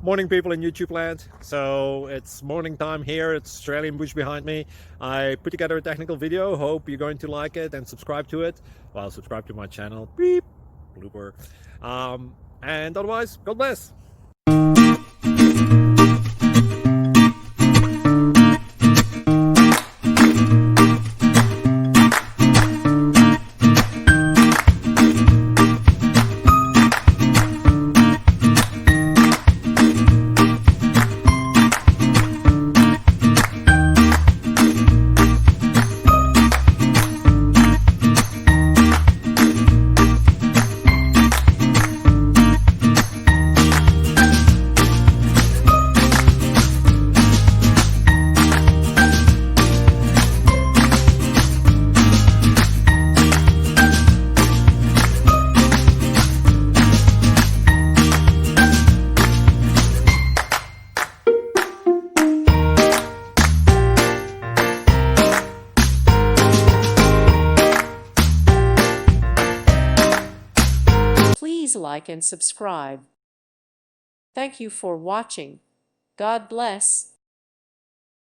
Morning, people in YouTube land. So it's morning time here. It's Australian bush behind me. I put together a technical video. Hope you're going to like it and subscribe to it. Well, subscribe to my channel. Beep. Blooper. And otherwise, God bless. Please like and subscribe. Thank you for watching. God bless.